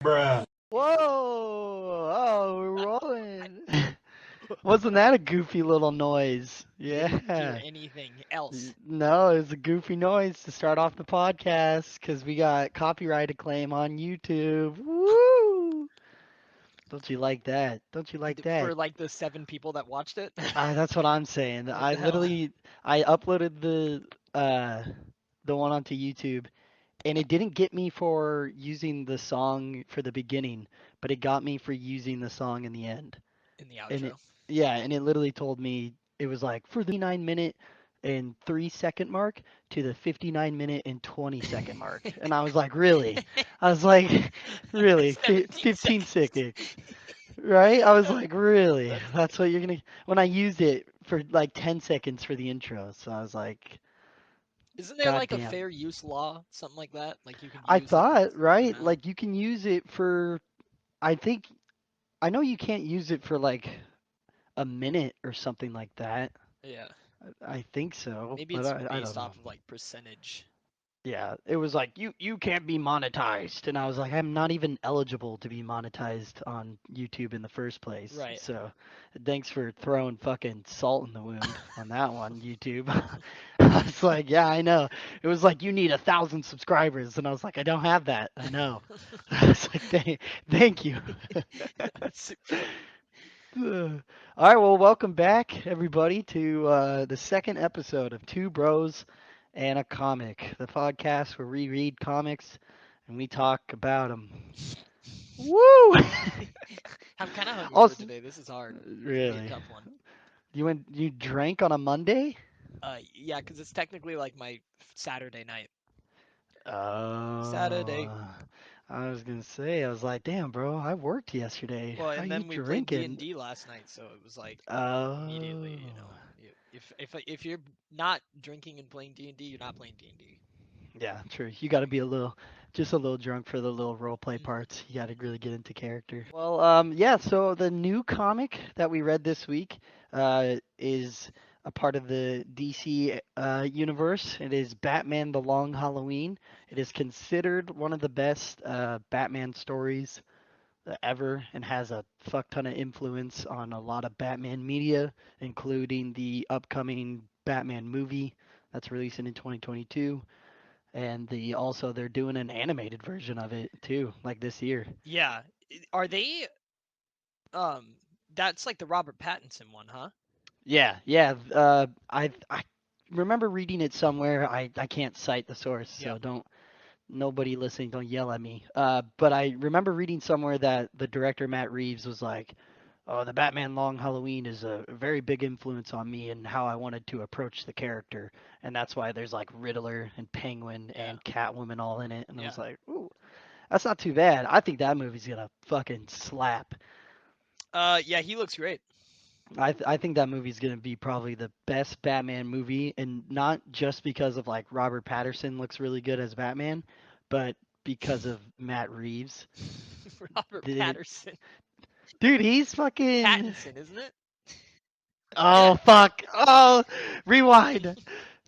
Bruh. Whoa! Oh, we're rolling. Wasn't that a goofy little noise? You didn't hear Yeah. anything else. No, it was a goofy noise to start off the podcast because we got copyright claim on YouTube. Woo! Don't you like that? Don't you like that? For like the 7 people that watched it. That's what I'm saying. What the hell? I uploaded the one onto YouTube, and it didn't get me for using the song for the beginning, but it got me for using the song in the end. In the And it outro. yeah, and it literally told me it was like for the 9 minute and 3 second mark to the 59 minute and 20 second mark. And I was like, really? I was like, really? 17 15 seconds. seconds. Right? I was like, really? That's what you're gonna when I used it for like 10 seconds for the intro. So I was like, Isn't there god like a damn. fair use law, something like that? Like you can I use like a thought, certain right? amount. Like you can use it for I think I know you can't use it for like a minute or something like that. Yeah. I think so, Maybe but it's I don't based know. off of like percentage. Yeah, it was like you can't be monetized, and I was like, I'm not even eligible to be monetized on YouTube in the first place. Right. So, thanks for throwing fucking salt in the wound on that one, YouTube. I was like, yeah, I know. It was like you need 1,000 subscribers, and I was like, I don't have that. I know. I was like, thank you. That's funny. All right, well, welcome back, everybody, to the second episode of Two Bros and a Comic, the podcast where we read comics and we talk about them. Woo! I'm kind of hungover Also, today. This is hard. This is gonna be a really, tough one. you drank on a Monday? Yeah, because it's technically like my Saturday night. Saturday. Oh, I was gonna say, I was like, damn, bro, I worked yesterday. Well, How and you then we played D and drinking? D last night, so it was like Oh. immediately, if you're not drinking and playing D&D, you're not playing D&D. Yeah, true. You got to be just a little drunk for the little role play Mm-hmm. parts. You got to really get into character. Well, yeah. So the new comic that we read this week, is a part of the DC universe. It is Batman: The Long Halloween. It is considered one of the best Batman stories ever, and has a fuck ton of influence on a lot of Batman media, including the upcoming Batman movie that's releasing in 2022, and they're doing an animated version of it too, like this year. Yeah, are they? Um, that's like the Robert Pattinson one, huh? Yeah, yeah. I remember reading it somewhere. I can't cite the source, so Yep. don't nobody listening don't yell at me. But I remember reading somewhere that the director Matt Reeves was like, "Oh, the Batman Long Halloween is a very big influence on me and how I wanted to approach the character, and that's why there's like Riddler and Penguin Yeah. and Catwoman all in it." And I Yeah. was like, "Ooh, that's not too bad. I think that movie's gonna fucking slap." Yeah, he looks great. I think that movie's gonna be probably the best Batman movie, and not just because of like Robert Patterson looks really good as Batman, but because of Matt Reeves. Robert The, Patterson. dude, he's fucking. Pattinson, isn't it? Oh fuck! Oh, rewind.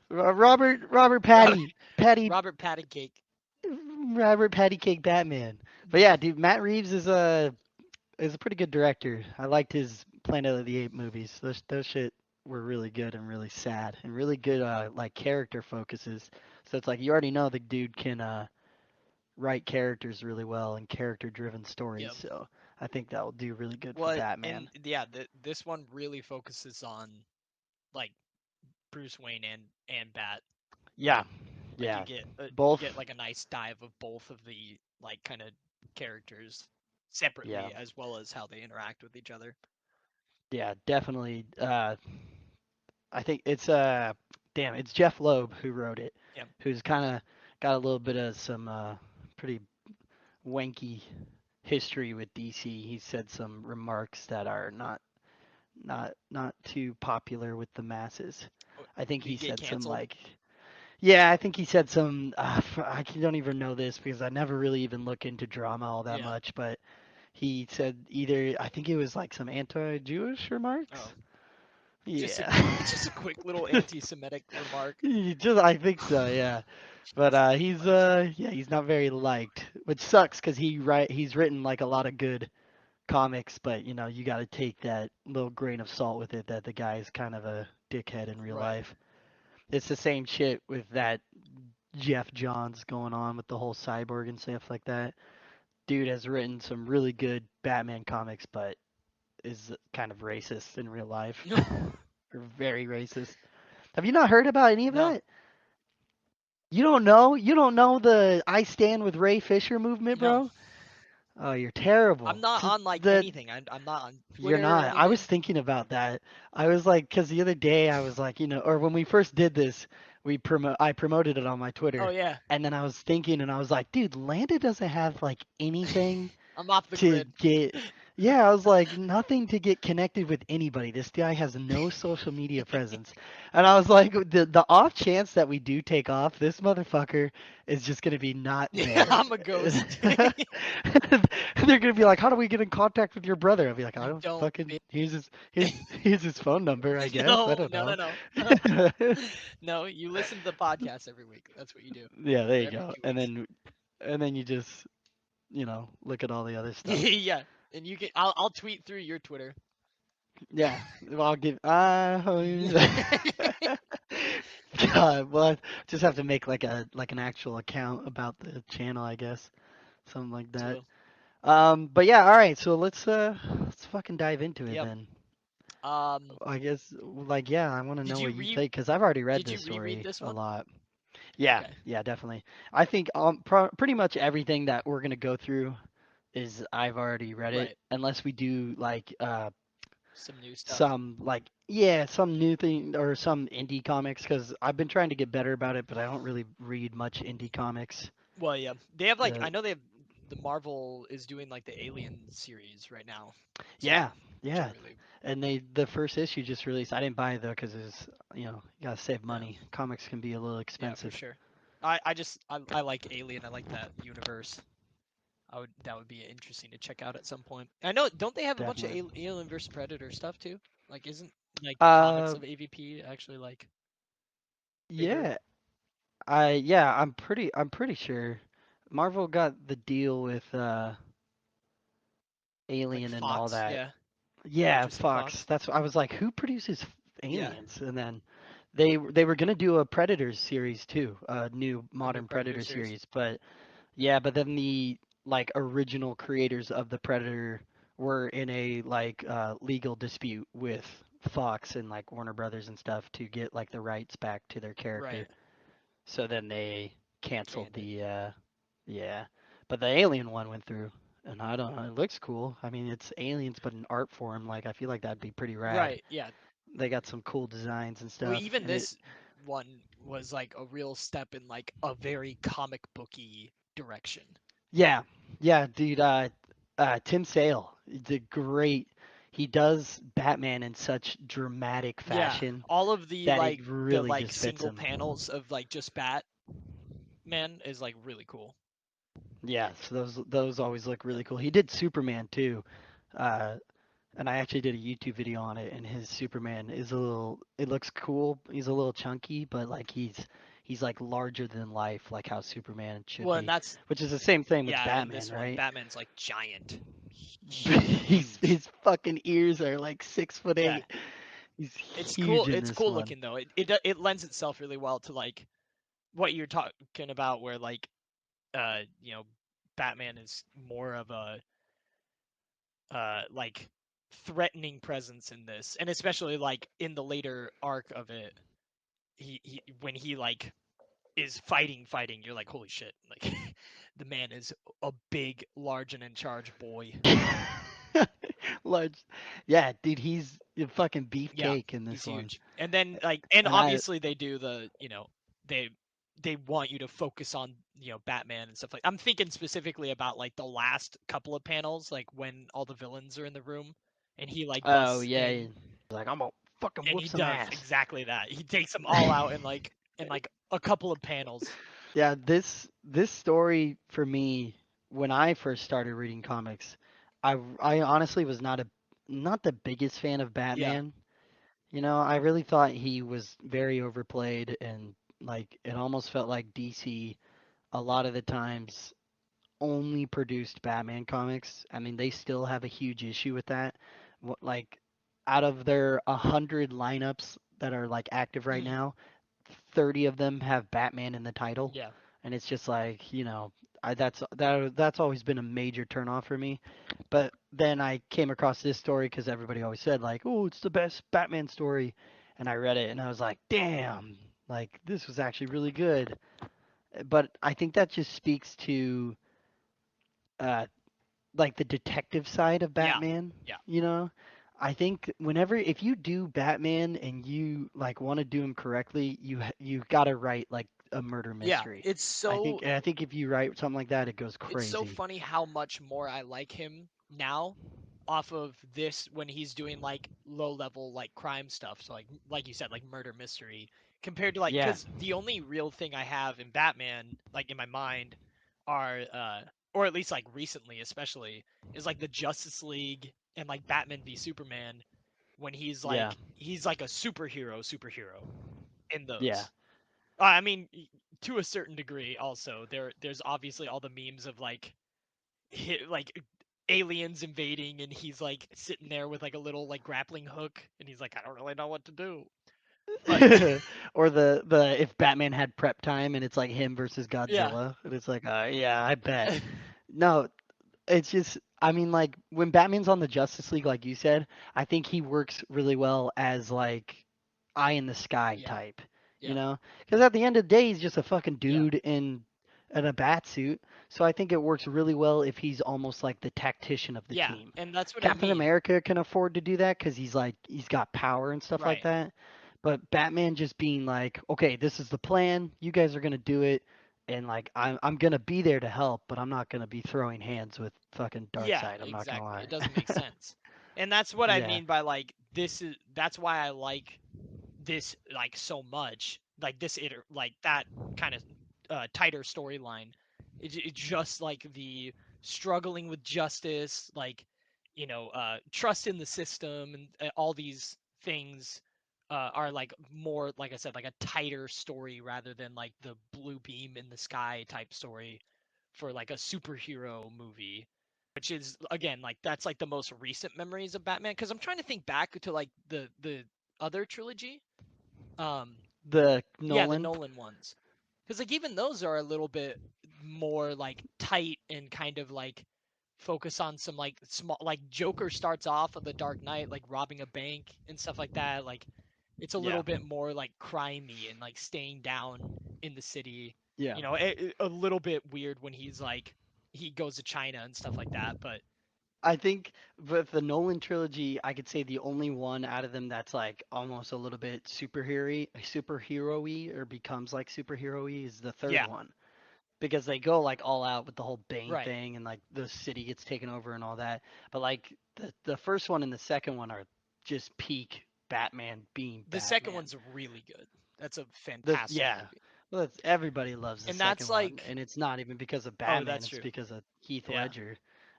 Robert Patty Robert Pattycake. Robert Patty Cake Batman. But yeah, dude, Matt Reeves is a pretty good director. I liked his Planet of the Apes movies. Those shit were really good and really sad and really good like character focuses. So it's like you already know the dude can write characters really well and character driven stories. Yep. So I think that will do really good for Well, and Batman. yeah, this one really focuses on like Bruce Wayne and Bat. Yeah. Like Yeah. you Both. get like a nice dive of both of the like kind of characters Yeah. separately as well as how they interact with each other. Yeah, definitely. I think it's damn, it's Jeff Loeb who wrote it, Yep. who's kind of got a little bit of some pretty wanky history with DC. He said some remarks that are not too popular with the masses. Oh, I think did he he get said some canceled? like yeah, I think he said some don't even know this because I never really even look into drama all that Yeah. much, but he said either I think it was like some anti-Jewish remarks. Oh, Yeah. just a quick little anti-Semitic remark. Just I think so, yeah. But Pretty much. yeah, he's not very liked, which sucks because he's written like a lot of good comics, but you know, you got to take that little grain of salt with it that the guy is kind of a dickhead in real Right. life. It's the same shit with that Jeff Johns going on with the whole cyborg and stuff like that. Dude has written some really good Batman comics, but is kind of racist in real life. Or very racist. Have you not heard about any of No, that? You don't know? You don't know the I Stand with Ray Fisher movement, no. bro? Oh, you're I'm terrible. not on like The anything. I'm not on You're Twitter or not. I was anything. thinking about that. I was like, because the other day I was like, you know, or when we first did this, I promoted it on my Oh Twitter, yeah, and then I was thinking, and I was like, dude, Landa doesn't have like anything I'm off the to grid. get. Yeah, I was like, nothing to get connected with anybody. This guy has no social media presence, and I was like, the off chance that we do take off, this motherfucker is just gonna be not Yeah, there. I'm a ghost. They're gonna be like, "How do we get in contact with your brother?" I'll be like, "I You don't don't fucking fit. here's his phone number, I guess. I No, don't no, no, know." no. No, you listen to the podcast every week. That's what you do. Yeah, there Or you every go. 2 weeks. And then you just look at all the other stuff. Yeah, and you can. I'll tweet through your Twitter. Yeah, well, I'll give. God, well, I just have to make like an actual account about the channel, I guess, something like that. So, But yeah, all right. So let's fucking dive into it yep. then. Um, I guess, like, yeah, I want to did know you what you re think because I've already read did you this reread story this a one? lot. Yeah, Okay. yeah, definitely. I think pretty much everything that we're gonna go through is I've already read it, Right. unless we do like Some new stuff. some like yeah some new thing or some indie comics because I've been trying to get better about it, but I don't really read much indie comics. Well, yeah. They have like The I know they have the Marvel is doing like the Alien series right now. So, Yeah, which I yeah, really and the first issue just released. I didn't buy it though because it's you gotta save yeah. money. Comics can be a little Yeah, for expensive. sure. I like Alien. I like that universe. I would that would be interesting to check out at some point. I know don't they have a bunch of Definitely. Alien versus Predator stuff too? Like isn't like the comics Uh, of AVP actually like bigger yeah, I'm pretty sure Marvel got the deal with like Alien and all Fox? that. Yeah, Yeah, purchasing Fox. Fox. I was like, who produces Yeah, Aliens? And then they were gonna do a Predators series too, a new a new modern Predator Predator series. series. But yeah, but then the like original creators of the Predator were in a like legal dispute with Fox and like Warner Brothers and stuff to get like the rights back to their character. Right. So then they canceled Canned it. the yeah. But the Alien one went through. And I don't know, it looks cool. I mean, it's aliens but in art form. Like I feel like that'd be pretty rad. Right. Yeah. They got some cool designs and Well, stuff. even And it this one was like a real step in like a very comic booky direction. yeah. Yeah, dude, Tim Sale, the great he does Batman in such dramatic Yeah, fashion all of the that it like the really like just fits single him. panels of like just Batman is like really cool. Yeah, so those always look Yep. really cool. He did Superman too. Uh and I actually did a YouTube video on it, and his Superman is a little. It looks cool. He's a little chunky, but like he's like larger than life, like how Superman should Well, and be. that's Which is the same thing with yeah, and in Batman, this one, right? Batman's like giant, His huge. fucking ears are like 6 foot Yeah, 8. He's it's huge cool. in It's this cool one. looking though. It lends itself really well to like what you're talking about, where like you know, Batman is more of a like threatening presence in this, and especially like in the later arc of it, he when he like is fighting, you're like, holy shit, like the man is a big, large, and in charge boy. Large, yeah, dude, he's a fucking Yeah, beefcake in he's this one, huge. And then like, and and I obviously they do the, you know, they they want you to focus on, you know, Batman and stuff like. I'm thinking specifically about like the last couple of panels, like when all the villains are in the room, and he like oh busts yeah, in, like I'm gonna fucking and whoop he some does ass. exactly that. He takes them all out in like a couple of panels. Yeah, this story for me, when I first started reading comics, I honestly was not the biggest fan of Yeah, Batman. You know, I really thought he was very overplayed and Like it almost felt like DC a lot of the times only produced Batman comics. I mean, they still have a huge issue with that. Like out of their 100 lineups that are like active right Mm, now, 30 of them have Batman in the title, yeah. and it's just like, that's always been a major turnoff for me. But then I came across this story because everybody always said like, "Oh, it's the best Batman story," and I read it and I was like, "Damn, like this was actually really good." But I think that just speaks to uh, like the detective side of Yeah. Batman, Yeah. you know? I think whenever if you do Batman and you like want to do him correctly, you got to write like a murder Yeah. mystery. I think if you write something like that, it goes It's so crazy. funny how much more I like him now off of this when he's doing like low level like crime stuff. So like you said, like murder mystery compared to like Yeah, because the only real thing I have in Batman like in my mind are or at least like recently especially is like the Justice League and like Batman v Superman when yeah, he's like a superhero in yeah. those. I mean, to a certain degree, also there's obviously all the memes of like aliens invading, and he's like sitting there with like a little like grappling hook, and he's like, I don't really know what to do. But Or the if Batman had prep time and it's like him versus yeah, Godzilla, and it's like, yeah, I bet. No, it's just I mean like when Batman's on the Justice League like you said, I think he works really well as like eye in the sky yeah, type, you yeah, know? Cuz at the end of the day he's just a fucking yeah, dude in a bat suit. So I think it works really well if he's almost like the tactician of the yeah, team. and that's what I Captain mean. America can afford to do that cuz he's got power and stuff like Right. that. But Batman just being like, "Okay, this is the plan. You guys are going to do it." And like I'm gonna be there to help, but I'm not gonna be throwing hands with fucking Yeah, Darkseid. I'm not gonna exactly. lie. It doesn't make sense. And that's what I Yeah, mean by like this is that's why I like this like so much like like that kind of tighter storyline it just like the struggling with justice like trust in the system and all these things are like more like I said like a tighter story rather than like the blue beam in the sky type story for like a superhero movie, which is again like that's like the most recent memories of Batman because I'm trying to think back to like the other trilogy. Um, the yeah, the Nolan. Nolan ones, because like even those are a little bit more like tight and kind of like focus on some like small like Joker starts off of the Dark Knight like robbing a bank and stuff like that. Like it's a Yeah, little bit more like crimey and like staying down in the city. yeah. A little bit weird when he's like he goes to China and stuff like that. But I think with the Nolan trilogy, I could say the only one out of them that's like almost a little bit superhero-y or becomes like superhero-y is the third yeah, one because they go like all out with the whole Bane right. thing and like the city gets taken over and all that. But like the first one and the second one are just peak Batman being The second Batman. one's really good. That's a The fantastic yeah, movie. well, everybody loves the And second that's one, like, and it's not even because of oh, Batman. that's It's true. because of Heath Yeah. Ledger.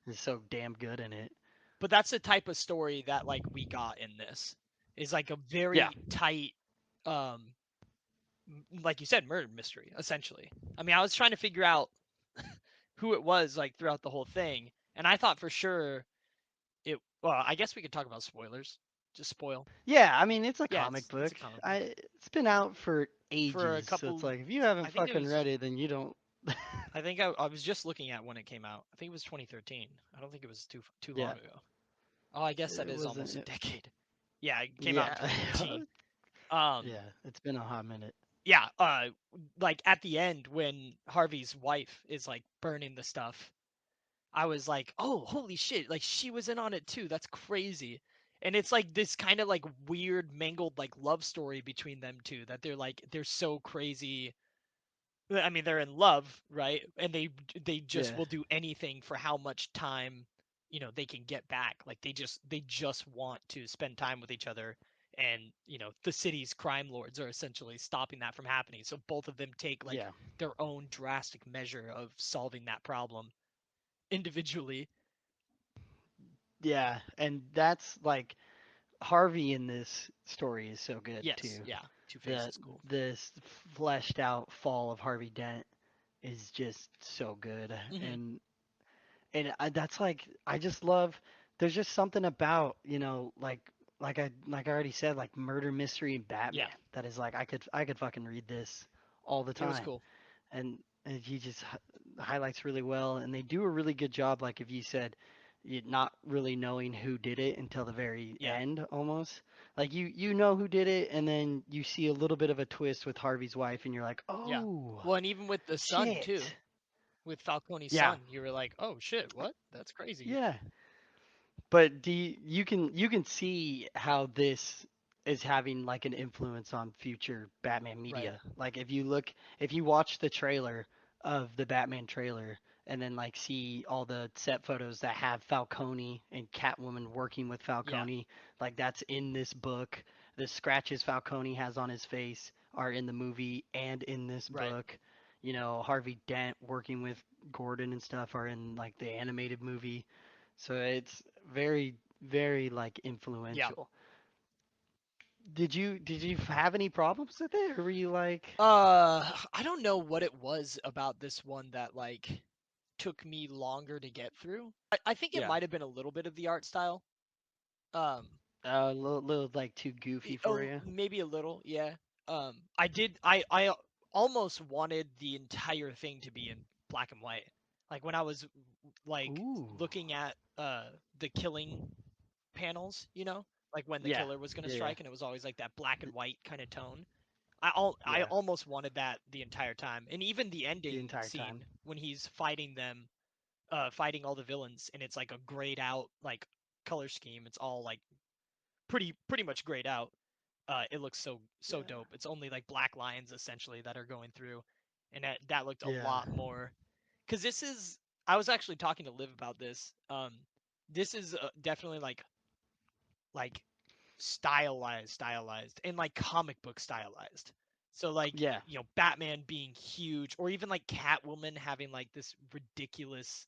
Is so damn good in it. But that's the type of story that like we got in this. Is like a Yeah, very tight um like you said murder mystery essentially. I mean, I was trying to figure out who it was like throughout the whole thing, and I thought for sure it well, I guess we could talk about spoilers. Just spoil. yeah. I mean, it's a Yeah, comic it's book. a comic book. It's been out for For a ages, so it's couple like if you haven't I think it fucking was read it, then you don't. I think I was just looking at when it came out. I think it was 2013. I don't think it was too long Yeah, ago. Oh, I guess that it is wasn't. almost a decade. Yeah, it came out in Yeah, 2013. Um, yeah. It's been a hot minute. yeah, like at the end when Harvey's wife is like burning the stuff, I was like, "Oh, holy shit, like she was in on it too. That's crazy." And it's like this kind of like weird mangled like love story between them two that they're so crazy. I mean, they're in love, right? And they just Yeah, will do anything for how much time, they can get back. Like they just want to spend time with each other. And, the city's crime lords are essentially stopping that from happening. So both of them take like yeah, their own drastic measure of solving that problem individually. yeah. And that's like Harvey in this story is so good Yes, too. yeah. Two Face the is cool. this fleshed out fall of Harvey Dent is just so good, Hmm. and that's like I just love. There's just something about like I already said, like murder mystery and Yeah, Batman that is like I could fucking read this all the it was time, cool. and he just highlights really well, and they do a really good job. Like if you said, not really knowing who did it until the very Yeah, end, almost like you know who did it, and then you see a little bit of a twist with Harvey's wife, and you're like, yeah. oh Well, and even with the son too, shit, with Falcone's yeah, son, you were like, oh shit, what? That's crazy. yeah. But you can see how this is having like an influence on future Batman Right. media. Like if you watch the trailer of the Batman trailer and then like see all the set photos that have Falcone and Catwoman working with Yeah. Falcone, like that's in this book. The scratches Falcone has on his face are in the movie and in this Right. book. Harvey Dent working with Gordon and stuff are in like the animated movie. So it's very, very like Yeah. influential. Did you have any problems with it, or were you like, I don't know what it was about this one that like took me longer to get through. I think it yeah, might have been a little bit of the art style. Um, a little like too goofy for you? maybe a little, yeah. I did. I almost wanted the entire thing to be in black and white. Like when I was like Ooh, looking at the killing panels, like when the yeah, killer was gonna yeah, yeah, strike, and it was always like that black and white kind of tone. I yeah, almost wanted that the entire time, and even the the ending entire time. scene when he's fighting them, fighting all the villains, and it's like a grayed out like color scheme. It's all like pretty much grayed out. It looks so Yeah, dope. It's only like black lines essentially that are going through, and that looked a yeah, lot more. Cause this is I was actually talking to Liv about this. This is definitely like stylized, and like comic book stylized. So like yeah, Batman being huge, or even like Catwoman having like this ridiculous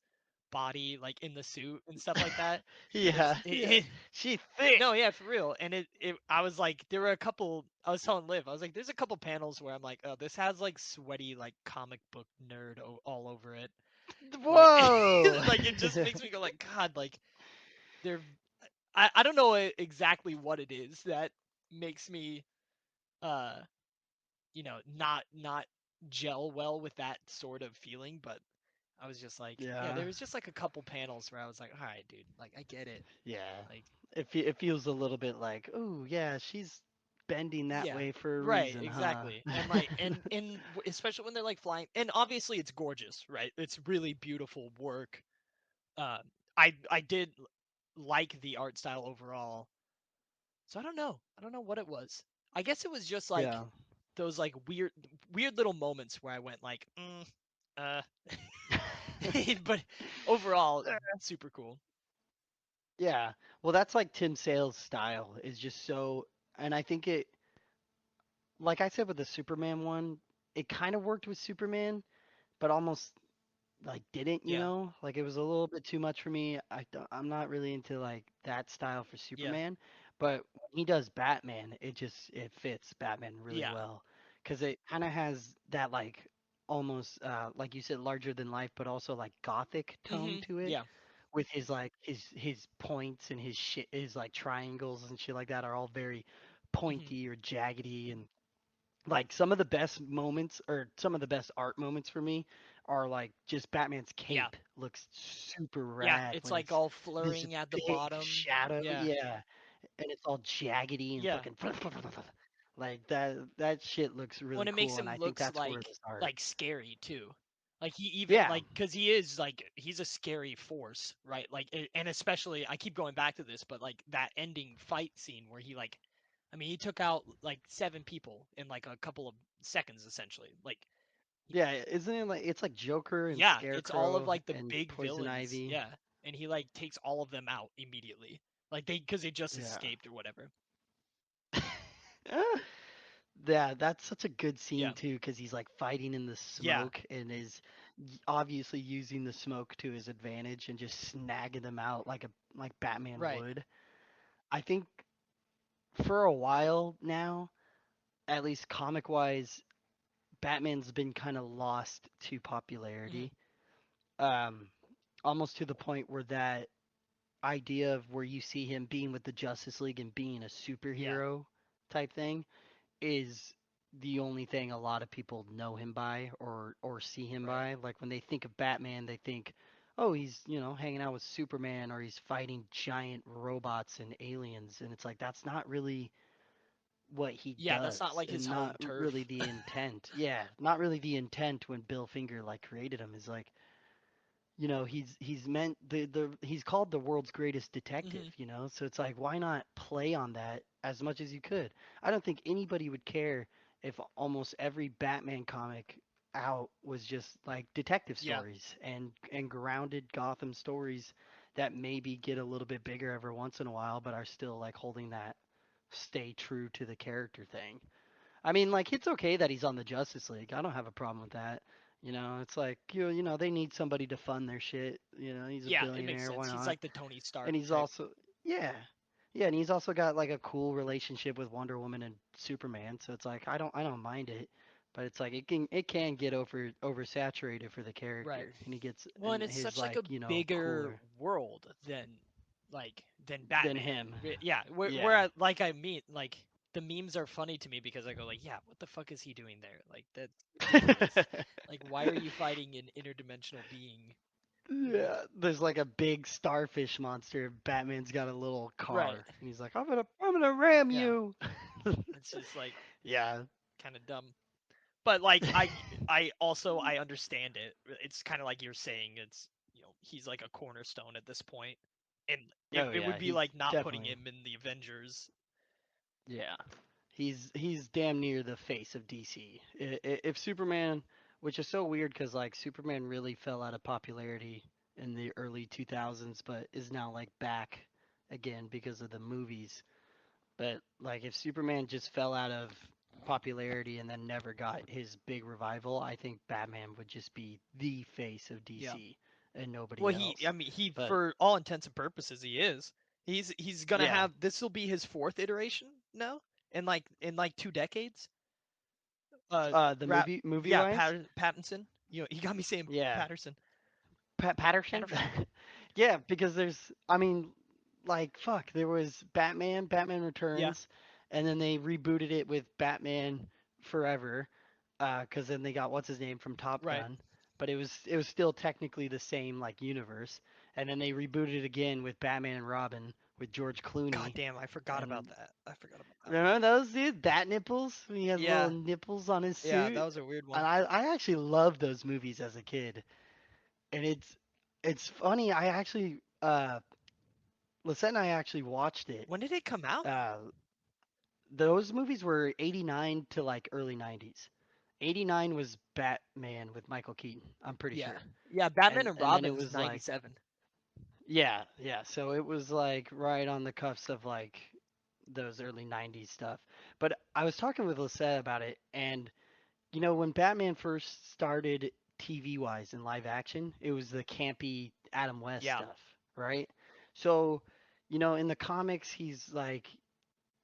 body like in the suit and stuff like that. And yeah, yeah. She thick. no, yeah, for real. And it I was like, there were a couple. I was telling Liv, I was like, there's a couple panels where I'm like, oh, this has like sweaty like comic book nerd all over it. Like, Whoa. like it just makes me go like, God, like they're. I don't know exactly what it is that makes me uh not gel well with that sort of feeling, but I was just like, yeah, Yeah, there was just like a couple panels where I was like, all right, dude, like I get it. yeah. Like, It feels a little bit like, oh yeah, she's bending that yeah, way for a right, reason, huh? exactly. And like especially when they're like flying, and obviously it's gorgeous, right? It's really beautiful work. uh, I did like the art style overall. So I don't know what it was. I guess it was just like Yeah. those like weird little moments where I went like, uh but overall super cool. Yeah. Well, that's like Tim Sale's style is just so, and I think like I said with the Superman one, it kind of worked with Superman, but almost like didn't, Yeah. like it was a little bit too much for me. I'm not really into like that style for Yeah. Superman, but when he does Batman, it fits Batman really Yeah. well because it kind of has that like almost like you said larger than life, but also like gothic tone to it Yeah. with his like his points and his shit, his like triangles and shit like that are all very Mhm. pointy or jaggedy, and like some of the best moments or some of the best art moments for me are like just Batman's Yeah. cape looks super Yeah, rad it's when like it's all this flurrying at the big bottom. shadow, Yeah. yeah, and it's all jaggedy and Yeah. fucking like that shit looks When really it makes cool, and him I think looks that's where the start. like scary too. Like he even Yeah, like cuz he is like he's a scary force, right? Like and especially I keep going back to this, but like that ending fight scene where he like I mean, he took out like 7 people in like a couple of seconds essentially. Like yeah, isn't it like it's like Joker and yeah, it's all of Scarecrow like the and big Poison villains. Ivy? Yeah. And he like takes all of them out immediately. Like cuz they just Yeah. escaped or whatever. Yeah, that's such a good scene Yeah. too, because he's like fighting in the Yeah. smoke and is obviously using the smoke to his advantage and just snagging them out like Batman Right. would. I think for a while now, at least comic wise, Batman's been kind of lost to Hmm. popularity. Um, Almost to the point where that idea of where you see him being with the Justice League and being a Yeah. superhero type thing is the only thing a lot of people know him by or see him Right. by. Like when they think of Batman, they think, oh, he's hanging out with Superman or he's fighting giant robots and aliens, and it's like that's not really what he Yeah, that's not does like his and not home really turf. the intent. Yeah, not really the intent when Bill Finger like created him is like he's meant the he's called the world's greatest detective, Hmm. so it's like why not play on that as much as you could. I don't think anybody would care if almost every Batman comic out was just like detective Yeah. stories and grounded Gotham stories that maybe get a little bit bigger every once in a while but are still like holding that stay true to the character thing. I mean, like it's okay that he's on the Justice League. I don't have a problem with that. It's like they need somebody to fund their shit. He's a Yeah, it makes billionaire, why sense. He's not? like the Tony And Stark he's type. also yeah. Yeah, and he's also got like a cool relationship with Wonder Woman and Superman, so it's like I don't mind it. But it's like it can get oversaturated for the Right. character. And he gets Well, and and it's his such like like, a bigger cooler world than than Batman. him. Yeah, where Yeah. I mean like the memes are funny to me because I go like, yeah, what the fuck is he doing there? Like that's ridiculous. Like why are you fighting an interdimensional being? You know? Yeah, there's like a big starfish monster. Batman's got a little Right. car, and he's like, I'm gonna ram Yeah. you." It's just like Yeah. kind of dumb. But like I also I understand it. It's kind of like you're saying it's he's like a cornerstone at this point, and it Oh it yeah, would be he's like not putting definitely. him in the Avengers. Yeah, he's damn near the face of DC. If Superman, which is so weird because like Superman really fell out of popularity in the early 2000s, but is now like back again because of the movies. But like if Superman just fell out of popularity and then never got his big revival, I think Batman would just be the face of Yeah. DC and nobody Well, he else. I mean he But for all intents and purposes he is. He's gonna yeah, have this will be his fourth iteration now in like 2 decades. the Rap movie yeah wise, Pattinson. He got me saying yeah, Patterson. Patterson. Patterson. Yeah, because I mean, like fuck, there was Batman Yeah. Returns, and then they rebooted it with Batman Forever, because then they got what's his name from Top Right. Gun, but it was still technically the same like universe, and then they rebooted it again with Batman and Robin with George God Clooney, damn, I forgot about and that. I forgot about that one. remember those dude bat nipples when he had little Yeah. nipples on his Yeah, that suit, was a weird and one. I actually loved those movies as a kid, and it's funny I actually Lisette and I actually watched it. When did it come out? Uh, those movies were 89 to like early 90s. 89 was Batman with Michael Keaton, I'm pretty Yeah. sure. Yeah, Batman And and and then it Robin is was like 97. yeah, yeah, so it was like right on the cuffs of like those early 90s stuff. But I was talking with Lisette about it and when Batman first started TV wise in live action, it was the campy Adam West Yeah. stuff, right? So, in the comics, he's like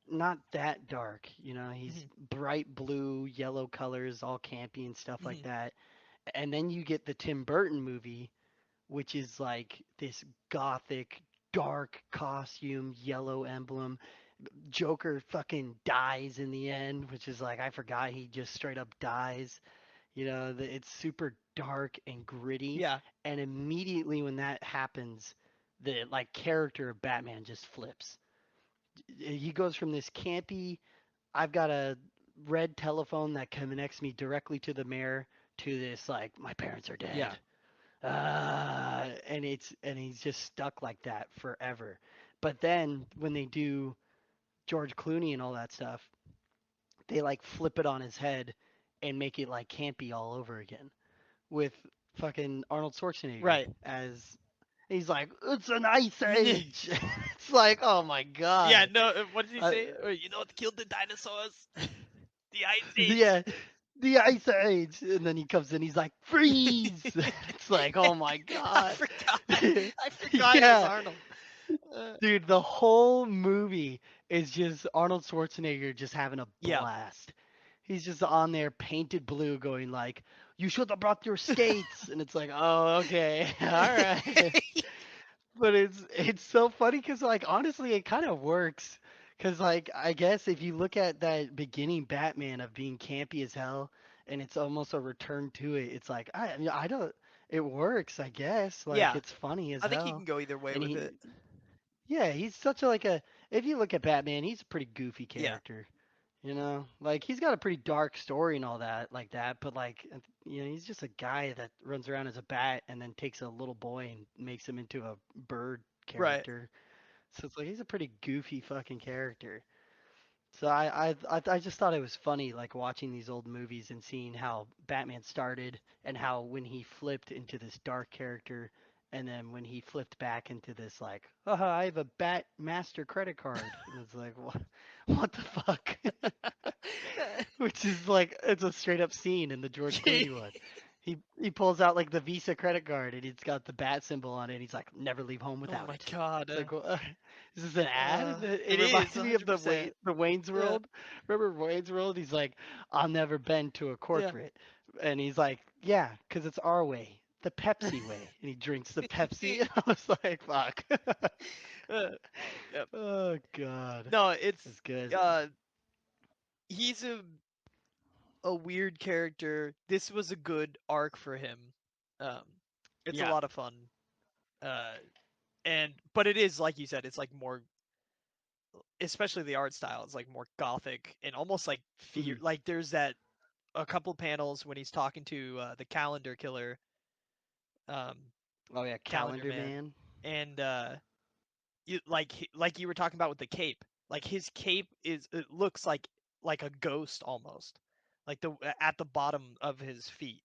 not that dark. He's Mhm. bright blue, yellow colors, all campy and stuff like Mhm. that. And then you get the Tim Burton movie, which is like this gothic, dark costume, yellow emblem. Joker fucking dies in the end, which is like, I forgot he just straight up dies. It's super dark and gritty. Yeah. And immediately when that happens, the like character of Batman just flips. He goes from this campy, I've got a red telephone that connects me directly to the mayor, to this like my parents are Yeah. dead. And he's just stuck like that forever. But then when they do George Clooney and all that stuff, they like flip it on his head and make it like campy all over again with fucking Arnold Schwarzenegger Right. as he's like, it's an ice age. It's like, oh my Yeah, god. no, what did he Uh, say? You know what killed the dinosaurs? The Ice Age. yeah, the ice age. And then he comes in, he's like, freeze. It's like, oh my I god. forgot. I forgot it was Yeah, Arnold. Uh, dude, the whole movie is just Arnold Schwarzenegger just having a yeah. blast. he's just on there painted blue going like, "You should have brought your skates." And it's like, "Oh, okay. All right." But it's so funny because like honestly it kind of works because like I guess if you look at that beginning Batman of being campy as hell and it's almost a return to it, it's like I don't, it works, I guess, like Yeah, it's funny as I think you hell. can go either way And with it. he's such a like a, if you look at Batman, he's a pretty goofy Yeah, character. You know, like he's got a pretty dark story and all that, like that. But like, he's just a guy that runs around as a bat and then takes a little boy and makes him into a bird right. character. So it's like he's a pretty goofy fucking character. So I just thought it was funny, like watching these old movies and seeing how Batman started and how when he flipped into this dark character, and then when he flipped back into this like, oh, I have a Bat Master credit card, and it's like, what the fuck? Which is like it's a straight up scene in the George Clooney one. He pulls out like the Visa credit card and it's got the bat symbol on it. And he's like, "Never leave home Oh without my it." god. It's like, is this an ad? It It is reminds me of 100%. the Wayne's Yeah, World. Remember Wayne's World? He's like, "I'll never bend to a yeah. corporate," and he's like, "Yeah, 'cause it's our way, the Pepsi way." And he drinks the Pepsi. And I was like, "Fuck." Uh, yep. Oh God, No, it's good. uh he's a weird character. This was a good arc for him. Um it's a Yeah. lot of fun. Uh and but it is like you said, it's like more, especially the art style, it's like more gothic and almost like fear, Mhm. like there's that a couple panels when he's talking to the calendar killer, um Oh yeah, calendar Calendar man, Man. and you like like you were talking about with the cape, like his cape is, it looks like a ghost almost, like the at the bottom of his feet,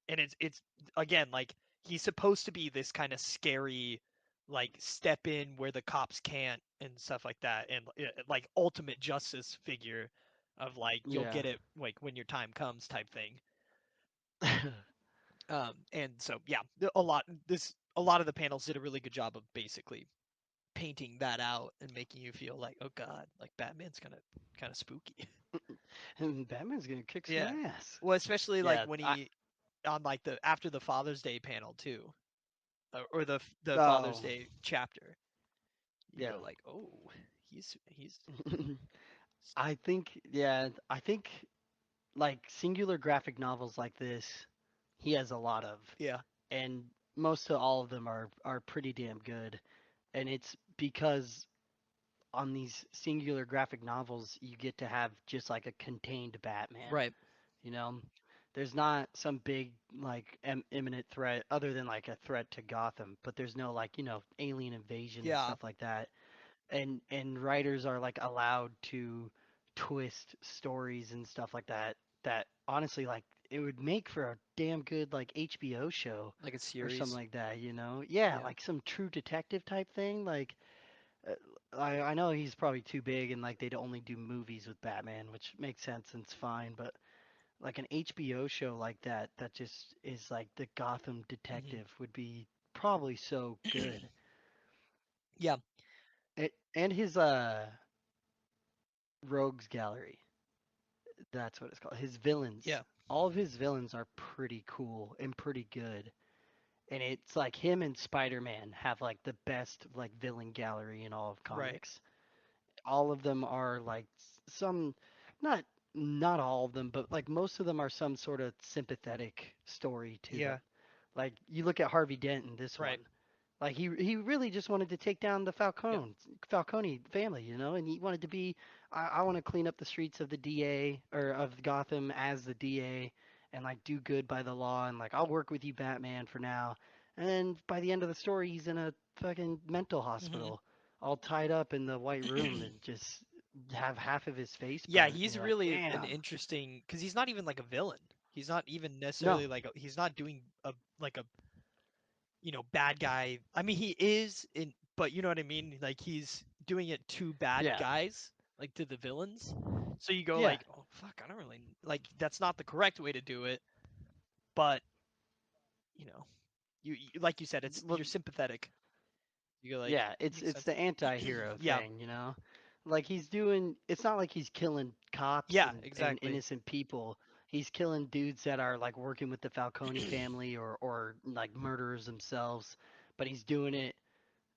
and it's again like he's supposed to be this kind of scary, like step in where the cops can't and stuff like that, and like ultimate justice figure of like you'll Yeah. get it like when your time comes type thing. And so yeah, a lot of the panels did a really good job of basically painting that out and making you feel like, oh god, like Batman's kind of spooky. And Batman's gonna kick some Yeah. ass. Well, especially like Yeah, when I he on like the after the Father's Day panel too, or the Father's oh Day chapter, you yeah. go like, oh, he's I think like singular graphic novels like this, he has a lot of, yeah, and most of all of them are pretty damn good. And it's because on these singular graphic novels, you get to have just like a contained Batman. right, You know, there's not some big like imminent threat other than like a threat to Gotham, but there's no like alien invasion and yeah, stuff like that. And writers are like allowed to twist stories and stuff like that that honestly like it would make for a damn good like HBO show like a or something series, like that, you know? Yeah, yeah, like some true detective type thing. Like uh, I know he's probably too big and like they'd only do movies with Batman, which makes sense and it's fine, but like an HBO show like that that just is like the Gotham hmm detective would be probably so good. yeah, And his rogues gallery, that's what it's called. His villains. yeah, All of his villains are pretty cool and pretty good. And it's like him and Spider-Man have like the best like villain gallery in all of right, comics. All of them are like some, not not all of them, but like most of them are some sort of sympathetic story to them. yeah, Like you look at Harvey Dent in this right, one. Like he really just wanted to take down the yeah, Falcone family, and he wanted to be. I want to clean up the streets of the DA or of Gotham as the DA, and like do good by the law, and like I'll work with you, Batman, for now. And then by the end of the story, he's in a fucking mental hmm hospital, all tied up in the white room, and just have half of his face yeah. burnt. And He's you're like, really an damn. interesting because he's not even like a villain. He's not even No. necessarily like he's not doing a like a bad guy. I mean, he is in, but you know what I mean? Like he's doing it to bad Yeah. guys, like to the villains. So you go Yeah. like, "Oh fuck, I don't really like that's not the correct way to do it." But, you know, you like you said, it's Well, you're sympathetic. You go like, yeah. it makes It's sense. the anti-hero Yeah. thing. Like he's doing, it's not like he's killing cops Yeah, and exactly. innocent people. He's killing dudes that are like working with the Falcone family or like murderers themselves, but he's doing it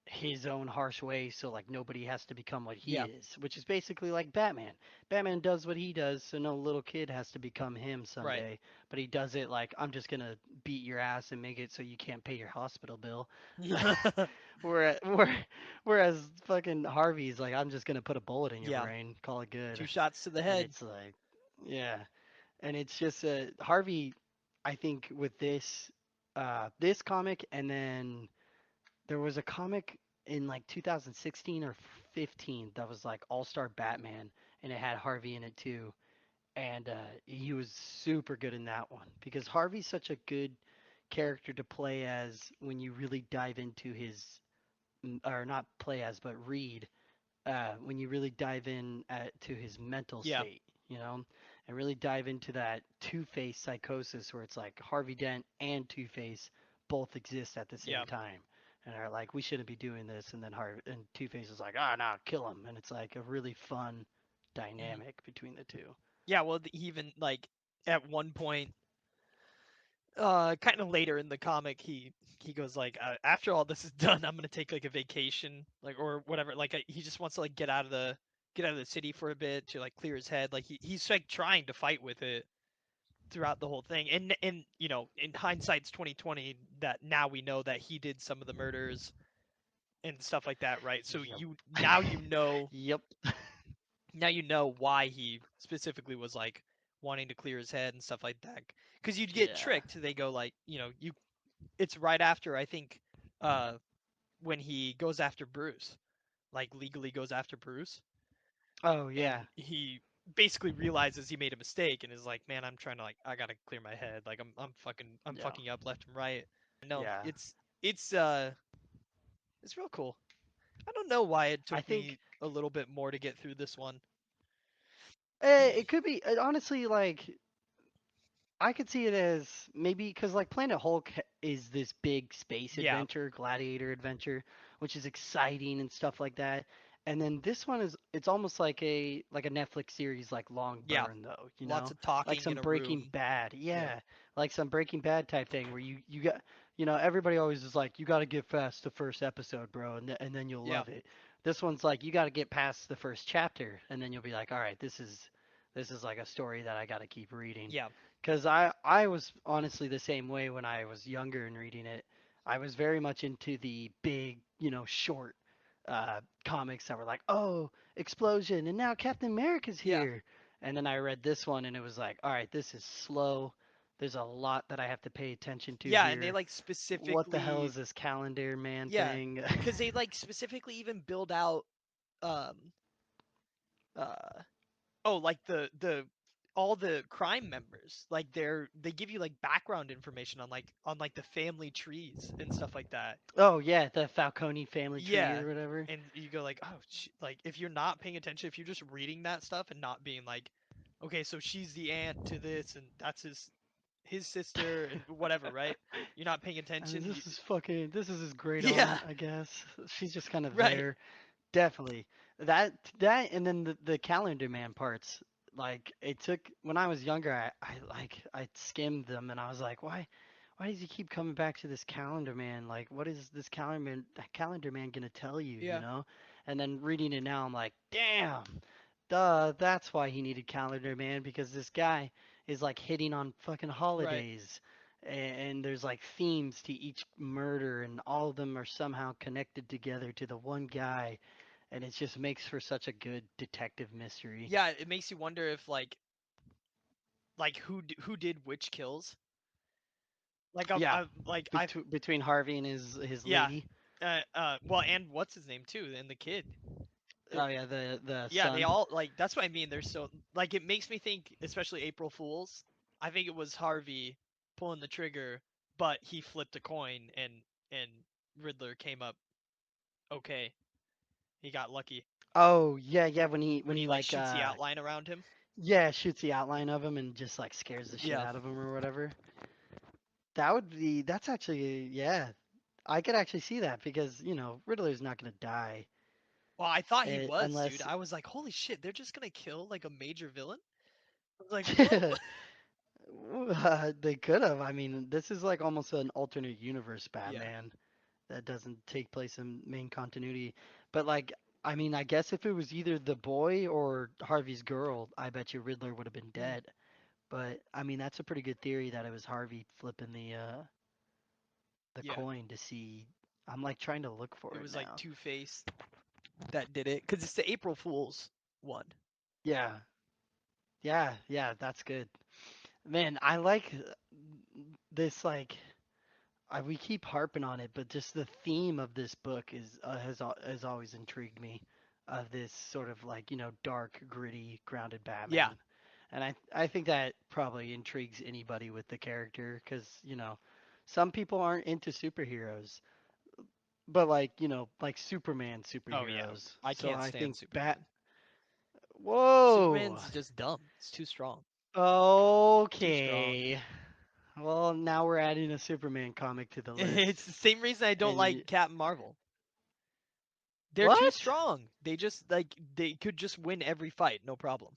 his own harsh way so like nobody has to become what he Yeah, is, which is basically like Batman. Batman does what he does so no little kid has to become him right. someday, but he does it like I'm just going to beat your ass and make it so you can't pay your hospital bill. where, whereas fucking Harvey's like I'm just going to put a bullet in your Yeah, brain, call it good. two shots to the And head. it's like yeah, and it's just Harvey I think with this comic and then there was a comic in like 2016 or 15 that was like All Star Batman, and it had Harvey in it too. And he was super good in that one because Harvey's such a good character to play as when you really dive into his, or not play as, but read when you really dive in to his mental Yeah, state, you know, and really dive into that Two-Face psychosis where it's like Harvey Dent and Two-Face both exist at the yeah. same time and are like, we shouldn't be doing this. And then Two-Face is like, ah, no, kill him. And it's like a really fun Hmm. dynamic between the two. Yeah, well, he even like at one point, kind of later in the comic, he goes like, after all this is done, I'm gonna take like a vacation, like or whatever. Like he just wants to like get out of the city for a bit to like clear his head. Like he's like trying to fight with it throughout the whole thing. And you know, in hindsight's 2020, that now we know that he did some of the murders and stuff like that, right? So Yep. Yep. now you know why he specifically was like wanting to clear his head and stuff like that. Because you'd get Yeah. tricked. They go like, you know, you. It's right after I think, uh, when he goes after Bruce, like legally goes after Bruce, Oh, and yeah. he basically realizes he made a mistake and is like, man, I'm trying to like, I gotta clear my head. Like I'm Yeah. fucking up left and right. No, Yeah. it's it's real cool. I don't know why it I took think me a little bit more to get through this one. it could be, honestly, like, I could see it as maybe because like Planet Hulk is this big space Yeah, adventure, gladiator adventure, which is exciting and stuff like that. And then this one is it's almost like a Netflix series like Long yeah. Burn though, you Lots know? of Like talking some in a Breaking room. Bad. Yeah, Yeah. Like some Breaking Bad type thing where you got everybody always is like you got to get past the first episode, bro, and then you'll yeah, love it. This one's like you got to get past the first chapter and then you'll be like, "All right, this is like a story that I got to keep reading." yeah, Because I was honestly the same way when I was younger and reading it. I was very much into the big, short comics that were like, oh, explosion, and now Captain America's yeah, here. And then I read this one, and it was like, all right, this is slow. There's a lot that I have to pay attention to yeah. And they here. like What the hell specifically, is this calendar man yeah, thing? because they like specifically even build out, um, uh, oh, like the all the crime members. Like they give you like background information on like the family trees and stuff like that. Oh yeah, the Falcone family tree Yeah, or whatever. and you go like, oh, like if you're not paying attention, if you're just reading that stuff and not being like, okay, so she's the aunt to this, and that's his sister, and whatever, right? You're not paying And attention. this is his great Yeah, aunt, I guess. She's just kind of right. there. Definitely. That and then the calendar man parts. Like it took when I was younger, I skimmed them and I was like, why does he keep coming back to this calendar man? Like what is this calendar man gonna tell you, you Yeah, know? And then reading it now I'm like, damn, duh, that's why he needed calendar man because this guy is like hitting on fucking right. holidays. And there's like themes to each murder and all of them are somehow connected together to the one guy and it just makes for such a good detective mystery. Yeah, it makes you wonder if like who did which kills. Yeah, Like I've between Harvey and his yeah, lady. well, and what's his name too, and the kid. Oh yeah, the Yeah, they son. all like that's what I mean. They're so like it makes me think, especially April Fools. I think it was Harvey pulling the trigger, but he flipped a coin and Riddler came up okay. He got lucky Oh yeah, yeah. When when he he like like shoots the outline around him. yeah shoots the outline of him and just like scares the shit Yeah. out of him or whatever. That's actually yeah. I could actually see that because Riddler's not gonna die. Well, I thought he was, dude. Unless I was like, holy shit, they're just gonna kill like a major villain. I was like, whoa. they could have. I mean, this is like almost an alternate universe Yeah. Batman that doesn't take place in main continuity. But like, I mean, I guess if it was either the boy or Harvey's girl, I bet you Riddler would have been Hmm. dead. But I mean, that's a pretty good theory that it was Harvey flipping the Yeah. coin to see. I'm like trying to look It for it was like now. Two Face that did it, because it's the April Fool's one. Yeah, yeah, that's good. Man, I like this like we keep harping on it, but just the theme of this book is has always intrigued me. Of this sort of like dark, gritty, grounded Yeah. Batman, and I think that probably intrigues anybody with the character because some people aren't into superheroes, but like like Superman Oh yeah. superheroes. I So can't I stand think Bat. Superman. Whoa. Superman's just dumb. It's too strong. Too strong. Okay. Well, now we're adding a Superman comic to the It's list. the same reason I don't And like Captain Marvel. They're too what? strong. They just like they could just win every fight, no problem.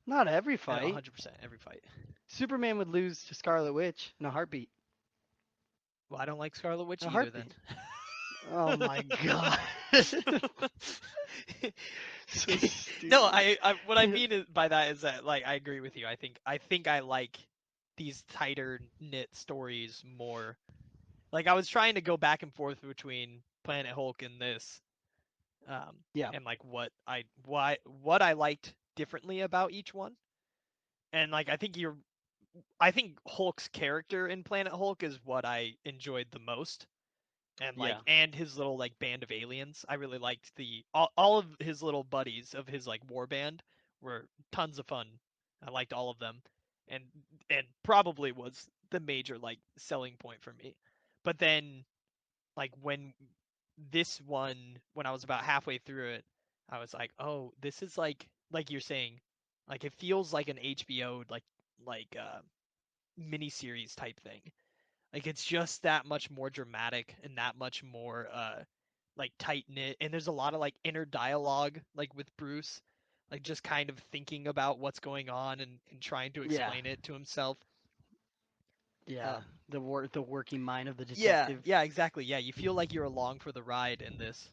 Not every I know, fight. 100% every fight. Superman would lose to Scarlet Witch in a heartbeat. Well, I don't like Scarlet Witch In a either then. heartbeat. Oh my god. So No, stupid. what I mean is, by that is that like I agree with you. I think I like these tighter knit stories more. Like I was trying to go back and forth between Planet Hulk and this, um, Yeah, and like what I liked differently about each one. And like I think Hulk's character in Planet Hulk is what I enjoyed the most. And yeah, his little like band of aliens. I really liked all of his little buddies of his like war band were tons of fun. I liked all of them. And probably was the major like selling point for me. But then like when this one, when I was about halfway through it, I was like, "Oh, this is like you're saying, like it feels like an HBO like miniseries type thing. Like it's just that much more dramatic and that much more like tight knit. And there's a lot of like inner dialogue like with Bruce, like just kind of thinking about what's going on and trying to yeah, explain it to himself. yeah. Um, The working mind of the yeah, detective. yeah, exactly. Yeah, you feel like you're along for the ride in this.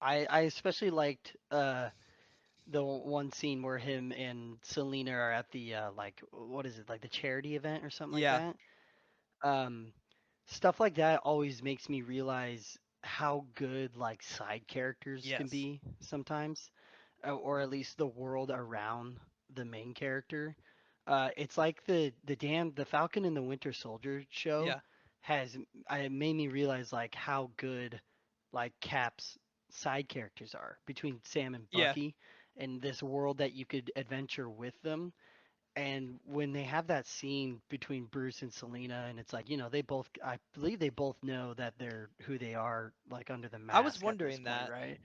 I especially liked the one scene where him and Selena are at the like what is it, like the charity event or something like Yeah. that. Um, Stuff like that always makes me realize how good like side characters can Yes. be sometimes, or at least the world around the main character. It's like the Falcon and the Winter Soldier show Yeah. has it made me realize like how good like Cap's side characters are between Sam and Yeah. Bucky and this world that you could adventure with them. And when they have that scene between Bruce and Selena, and it's like, they both, I believe they both know that they're who they are, like under the I was mask at this wondering point, that right?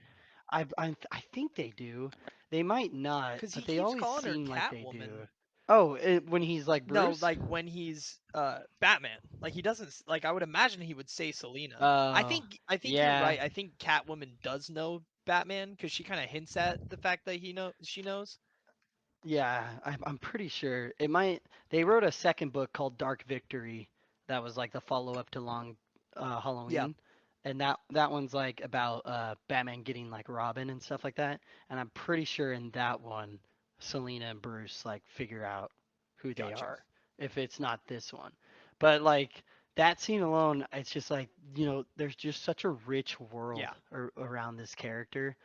I think they do. They might not, because he but they keeps always calling her seem like they Catwoman. do. Oh, when he's like No, Bruce? like when he's Batman. Like he doesn't like I would imagine he would say Selena. Oh, I think you're yeah. right. I think Catwoman does know Batman cuz she kind of hints at the fact that she knows. Yeah, I'm pretty sure it might. They wrote a second book called Dark Victory that was like the follow up to Long Yeah. Halloween, and that one's like about Batman getting like Robin and stuff like that. And I'm pretty sure in that one, Selena and Bruce like figure out who they Gotcha. are if it's not this one. But like that scene alone, it's just like there's just such a rich world Yeah. around this character,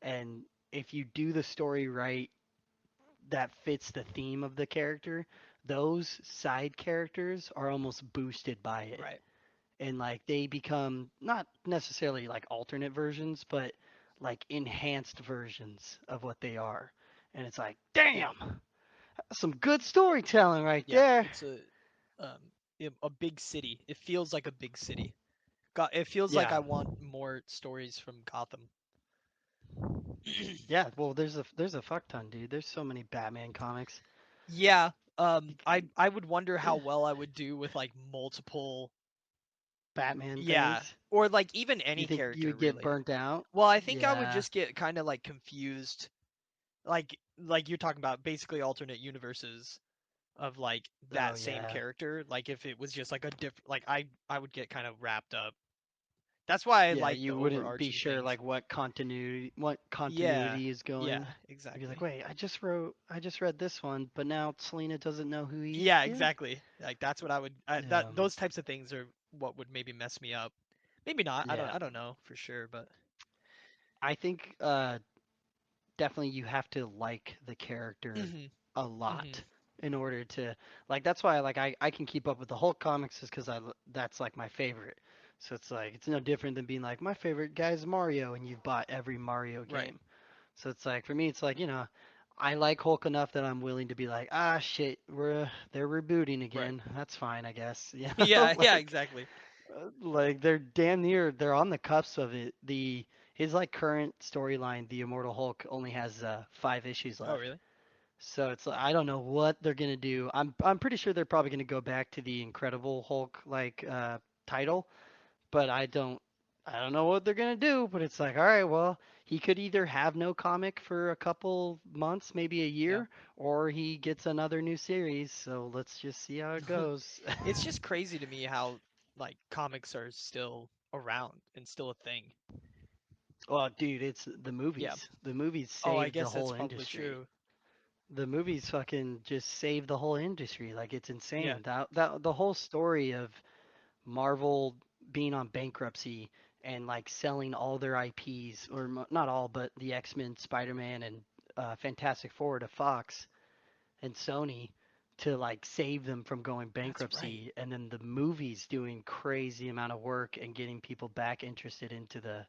and if you do the story right that fits the theme of the character, those side characters are almost boosted by it. Right. And like they become not necessarily like alternate versions, but like enhanced versions of what they are. And it's like, Yeah. damn, that's some good storytelling right Yeah. there. It's um a big city. It feels like a big city. It feels like Yeah. I want more stories from Gotham. Yeah, well there's a fuck ton, dude. There's so many Batman comics. Yeah. I would wonder how well I would do with like multiple Batman Yeah, things? or like even You any think you character would get really. burnt out? Well, I think I would Yeah. just get kind of like confused, like you're talking about basically alternate universes of like Oh that same yeah. character. Like if it was just like a different, like I would get kind of wrapped up. That's why I Yeah, like the you wouldn't be overarching sure things. like what Yeah, continuity is yeah, going. You'd be like, exactly. wait, I just read this one, but now Selena doesn't know who he is Yeah, again. exactly. Like that's what I would. That Yeah. those types of things are what would maybe mess me up. Maybe not. I don't. Yeah. I don't know for sure, but. I think definitely you have to like the character Mhm. a Mhm. lot in order to like that's why I can keep up with the Hulk comics is because that's like my favorite. So it's like it's no different than being like my favorite guy is Mario and you've bought every Mario Right. game. So it's like for me it's like I like Hulk enough that I'm willing to be like ah shit they're rebooting Right. again. That's fine I guess. Yeah. Yeah. Like Exactly. like they're damn near they're on the cusp of it. The his like current storyline, the Immortal Hulk, only has 5 issues Oh, left. really? So it's like I don't know what they're gonna do. I'm pretty sure they're probably gonna go back to the Incredible Hulk like title, but I don't know what they're gonna do. But it's like all right, well he could either have no comic for a couple months, maybe a Yeah. year, or he gets another new series. So let's just see how it goes. It's just crazy to me how like comics are still around and still a thing. Well, dude, it's the Yeah. movies. The movies Oh, I saved the guess that's whole probably industry. true. The movies fucking just saved the whole industry. Like it's Yeah. insane. That the whole story of Marvel being on bankruptcy and like selling all their IPs or not all, but the X-Men, Spider-Man, and Fantastic Four to Fox and Sony to like save them from going That's right. bankruptcy, and then the movies doing crazy amount of work and getting people back interested into the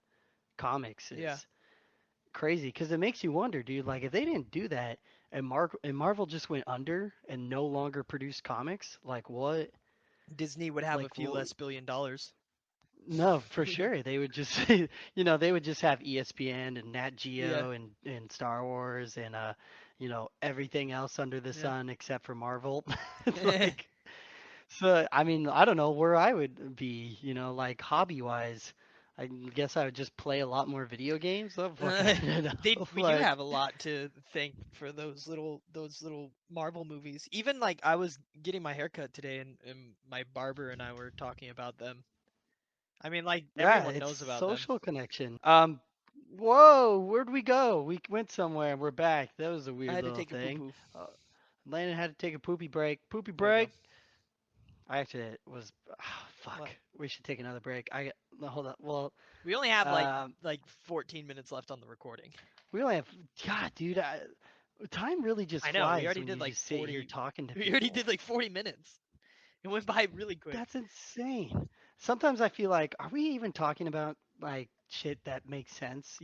comics Yeah. is crazy because it makes you wonder, dude. Like, if they didn't do that and Marvel just went under and no longer produced comics, like what? Disney would have a Like, few less $1 billion. no, for sure. They would just, they would just have ESPN and Nat Yeah. Geo and Star Wars and everything else under the Yeah. sun except for Marvel. Like, so I mean, I don't know where I would be, like hobby wise. I guess I would just play a lot more video games. Oh, fucking, Uh, I don't know. we do Like, have a lot to thank for those little Marvel movies. Even like I was getting my haircut today, and my barber and I were talking about them. I mean, like yeah, everyone it's knows about them. social connection. Whoa, where'd we go? We went somewhere and we're back. That was a I weird had to little take a poo thing. poo. Uh, Landon had to take a poopy break. Poopy There we go. break. I actually was. Fuck. What? We should take another break. No, hold on. Well, We only have um, like 14 minutes left on the recording. we only have. God, dude, time really just I know. We flies already when did you like just sit here 40. talking to We already people. did like 40 minutes. It went by really quick. That's insane. Sometimes I feel like, are we even talking about like shit that makes sense?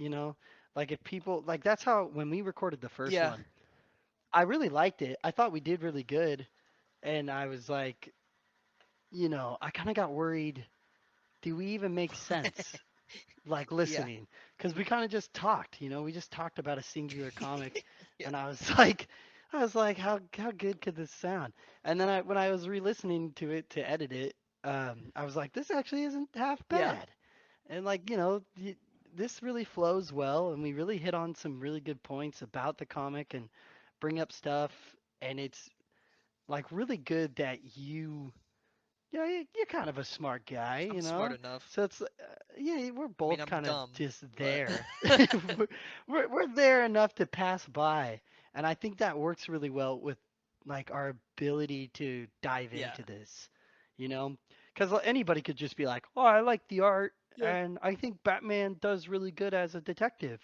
Like if people like that's how when we recorded the first Yeah. one, I really liked it. I thought we did really good, and I was like, I kind of got worried. Do we even make sense? Like Yeah. listening, because we kind of just talked. We just talked about a singular comic, Yeah. and I was like, how good could this sound? And then when I was re-listening to it to edit it, I was like, this actually isn't half Yeah. bad. And like this really flows well, and we really hit on some really good points about the comic and bring up stuff, and it's like really good that you're kind of a smart guy, I'm smart enough. So it's yeah, we're I mean, both I'm kind of dumb, just but there. we're, we're there enough to pass by, and I think that works really well with like our ability to dive yeah. into this, you know, because anybody could just be like, "Oh, I like the art, Yeah. and I think Batman does really good as a detective."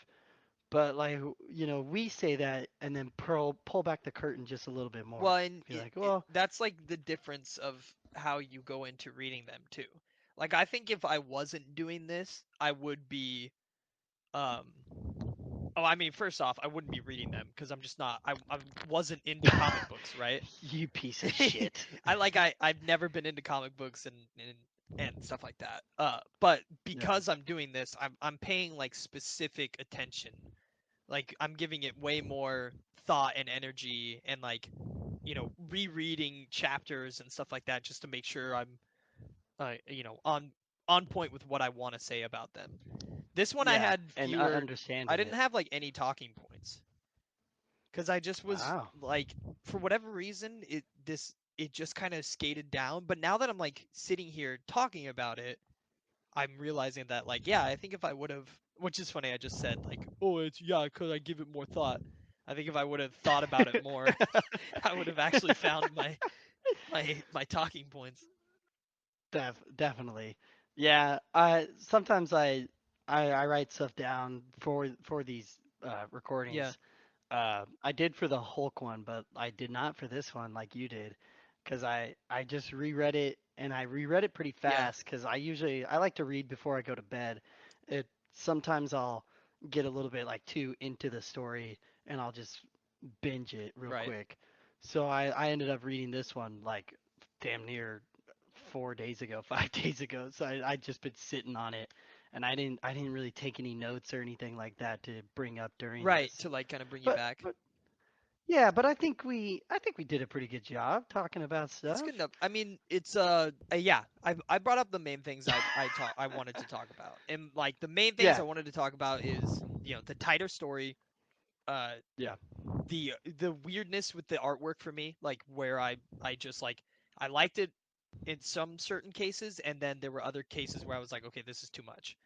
But like, we say that and then pull back the curtain just a little bit Well, more. and Be like, "Well, that's like the difference of how you go into reading them too. Like I think if I wasn't doing this, I would be um oh, I mean, first off, I wouldn't be reading them because I'm just not I wasn't into comic books, right? you piece of shit." I've never been into comic books and stuff like that. But Yeah. because I'm doing this, I'm paying like specific attention. Like I'm giving it way more thought and energy and like, rereading chapters and stuff like that just to make sure I'm on on point with what I want to say about them. This one I Yeah, had and fewer. I understanding didn't it. have like any talking points because I just was Wow. like, for whatever reason, it just kind of skated down. But now that I'm like sitting here talking about it, I'm realizing that like, yeah, I think if I would have, which is funny, I just said like, oh, it's yeah, could I give it more thought? I think if I would have thought about it more, I would have actually found my talking points. Definitely. Yeah, I sometimes I write stuff down for these Yeah, recordings. I did for the Hulk one, but I did not for this one like you did, because I just reread it and I reread it pretty yeah, fast because I like to read before I go to bed. It sometimes I'll get a little bit like too into the story and I'll just binge it real right. quick. So I ended up reading this one like damn near 4 days ago, 5 days ago. So I just been sitting on it, and I didn't really take any notes or anything like that to bring up during Right, this. to like kind of bring you But back. but yeah, but I think we did a pretty good job talking about It's good stuff. enough. I mean, it's yeah. I brought up the main things I wanted to talk about, and like the main things I Yeah, wanted to talk about is the tighter story, uh, yeah, the weirdness with the artwork for me, like where I just like I liked it in some certain cases, and then there were other cases where I was like, okay, this is too much.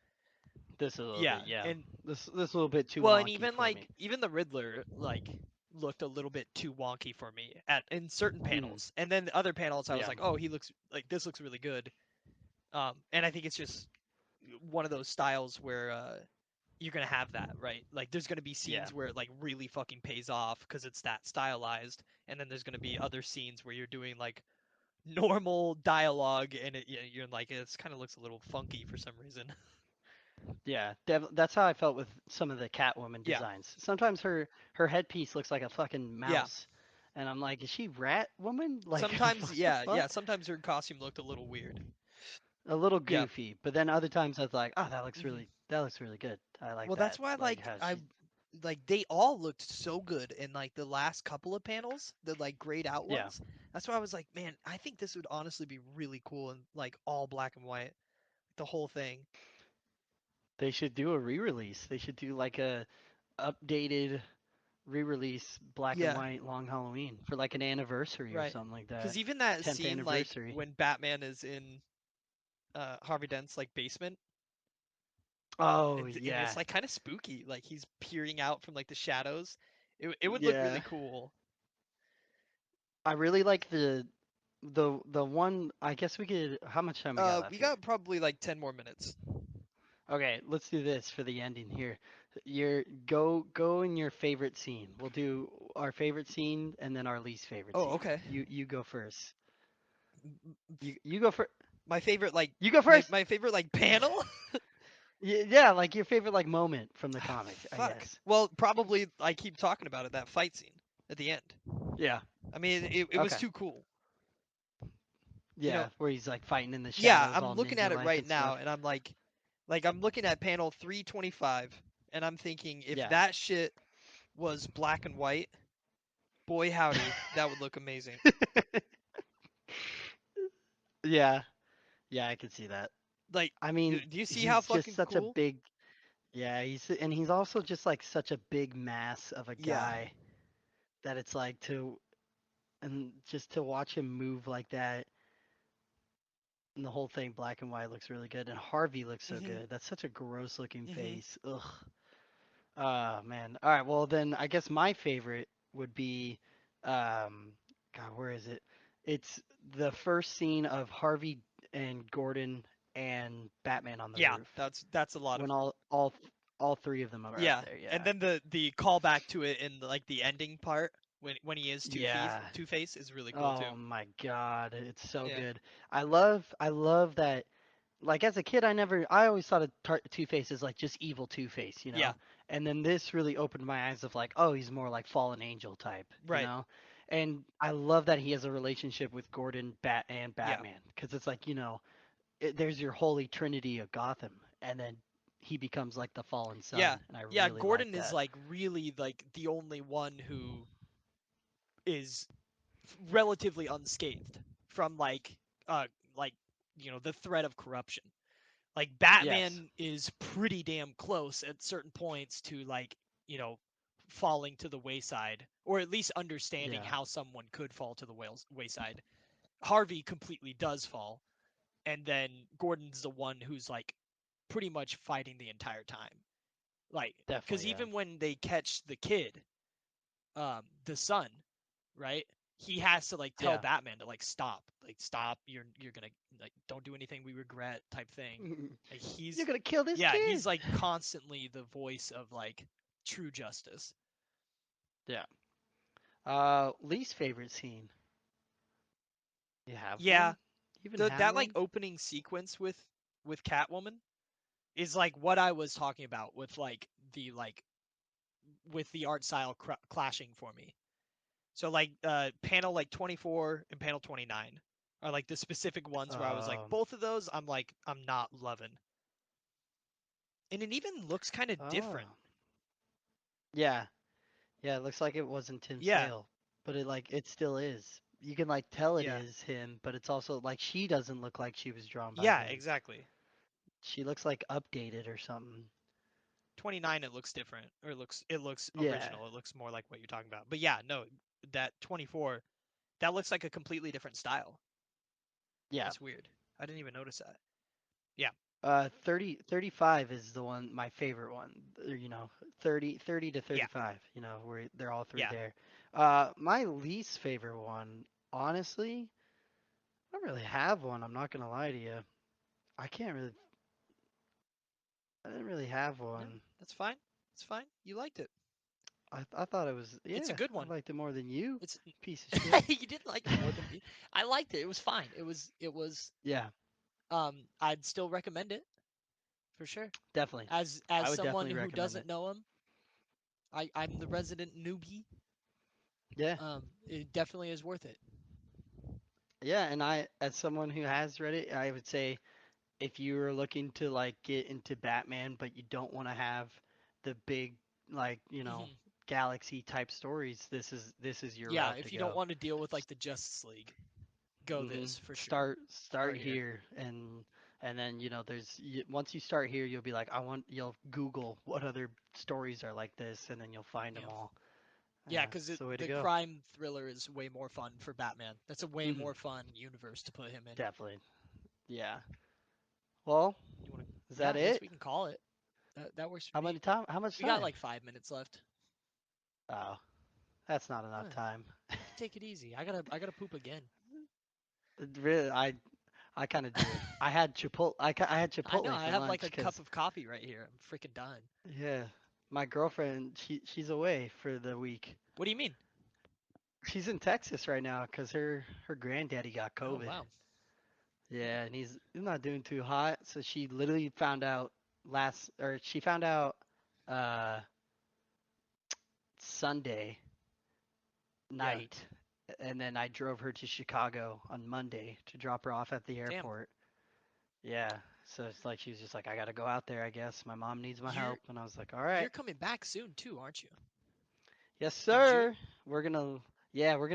this a little Yeah, bit. Yeah, and this a little bit too well, and wonky even for like me. even the Riddler like looked a little bit too wonky for me at in certain Hmm. panels, and then other panels I was Yeah, like, oh, he looks like this looks really good. And I think it's just one of those styles where you're gonna have that, right? Like there's gonna be yeah, scenes where it like really fucking pays off because it's that stylized, and then there's gonna be other scenes where you're doing like normal dialogue, and you're like it's kind of looks a little funky for some reason. yeah. That's how I felt with some of the Catwoman Yeah, designs. Sometimes her headpiece looks like a fucking yeah. mouse, and I'm like, is she Rat Woman? Like, Sometimes, what the yeah, yeah. fuck? Sometimes her costume looked a little weird. A little Yeah. goofy, but then other times I was like, oh, hmm that looks really good. I like Well, that's that. why Like like how I she, like they all looked so good in like the last couple of panels, the like grayed out yeah, ones. That's why I was like, man, I think this would honestly be really cool in like all black and white, the whole thing. they should do a re-release. They should do like a updated re-release black and Yeah, white Long Halloween for like an anniversary or right. something like Because that. even that 10th scene, like anniversary. when Batman is in Harvey Dent's like basement, Oh and it's yeah, like kind of spooky, like he's peering out from like the shadows. It would look really yeah. cool. I really like the one. I guess we could. How much time we got We left here? got probably like 10 more minutes. Okay, let's do this for the ending here. Go in your favorite scene. We'll do our favorite scene and then our least favorite Oh, scene. okay. You go first. F- You go first. My favorite like You go my first. my favorite like panel. Yeah, like your favorite like moment from the Ah, comic, I fuck. guess. Well, probably I keep talking about it, that fight scene at the end. Yeah. I mean, it was Okay. too cool. You know, Yeah, where he's like fighting in the yeah, shadows, I'm all looking at ninja it like right and now, stuff. and I'm like I'm looking at panel 325, and I'm thinking if Yeah. that shit was black and white, boy howdy, that would look amazing. Yeah. Yeah, I can see that. Like, I do, mean, do you see how he's just fucking such a cool? big. Yeah, he's also just like such a big mass of a Yeah. guy that it's like to and just to watch him move like that and the whole thing black and white looks really good and Harvey looks so Mhm. good. That's such a gross looking Mhm. face. Ugh. Ah, man. All right, well then I guess my favorite would be God, where is it? It's the first scene of Harvey and Gordon and Batman on the Yeah, roof. that's a lot of When all three of them are up yeah, there. and Yeah. then the callback to it in like the ending part when he is Yeah. Two Face is really cool too. Oh my God, it's so Yeah. good. I love that. Like as a kid, I always thought of Two Face as like just evil Two Face, you Yeah. know. And then this really opened my eyes of like, oh, he's more like fallen angel type, you Right. know. And I love that he has a relationship with Gordon, and Yeah. Batman, because it's like there's your holy trinity of Gotham, and then he becomes like the fallen Yeah. son, and I Yeah, really like Gordon is that. like really like the only one who is relatively unscathed from uh like the threat of corruption. Like Yes. Batman is pretty damn close at certain points to like, you know, falling to the wayside or at least understanding Yeah. how someone could fall to the wayside. Harvey completely does fall, and then Gordon's the one who's like pretty much fighting the entire time. Like, because Definitely. Yeah. even when they catch the kid, the son, right? He has to like tell Yeah. Batman to like stop. You're gonna like don't do anything we regret type thing. Like You're he's, gonna kill this yeah, he's kid. like constantly the voice of like true justice. Yeah. Least favorite scene. You have Yeah, one? You even the have that like one? opening sequence with Catwoman is like what I was talking about with like with the art style clashing for me. So like panel like 24 and panel 29 are like the specific ones where I was like Um. both of those I'm not loving. And it even looks kind of Oh. different. Yeah. Yeah. It looks like it wasn't Tim Yeah. Sale, but it still is. You can like tell it Yeah. is him, but it's also like she doesn't look like she was drawn by Yeah, him. exactly. She looks like updated or something. 29 it looks different or it looks Yeah. original. It looks more like what you're talking about. But yeah, no, that 24 that looks like a completely different style. Yeah. That's weird. I didn't even notice that. Yeah. 35 is the one, my favorite one. 30 to Yeah. 35, where they're all three Yeah. there. My least favorite one, honestly, I don't really have one. I'm not gonna lie to you. I can't really, I didn't really have No, one. that's fine. It's fine. You liked it. I thought it was, It's a yeah, good I one. liked it more than you, It's piece of shit. you didn't like it more than me. I liked it. It was fine. It was Yeah, I'd still recommend it for sure. definitely. As I would someone definitely who recommend doesn't it. know him, I'm the resident newbie. Yeah, It definitely is worth it. yeah, and as someone who has read it, I would say if you were looking to like get into Batman, but you don't want to have the big like Hmm. galaxy type stories, this is your Yeah, route to if you don't go. want to deal with like the Justice League, go hmm this for sure. start Start here. here, and then once you start here, you'll be like, you'll Google what other stories are like this, and then you'll find them Yeah. all. Yeah, because It's the way to the go. crime thriller is way more fun for Batman. That's a way hmm more fun universe to put him in. Definitely. Yeah. Well, You want to? is Yeah, that I guess it? we can call it. That works for How me. many time? How much We got time? like 5 minutes left. Oh, that's not enough Huh. time. You take it easy. I gotta poop again. Really, I kind of do. I had I know. Chipotle I for have like lunch a cup because of coffee right here. I'm freaking dying. yeah, my girlfriend she's away for the week. What do you mean? She's in Texas right now because her granddaddy got Oh COVID. wow. Yeah, and he's not doing too hot. So she literally found out she found out uh Sunday Yeah. night, and then I drove her to Chicago on Monday to drop her off at the Damn. airport. Yeah, so it's like she was just like, I gotta go out there, I guess. My mom needs my You're help, and I was like, all you're right, coming back soon too, aren't you? yes, In June? sir. We're gonna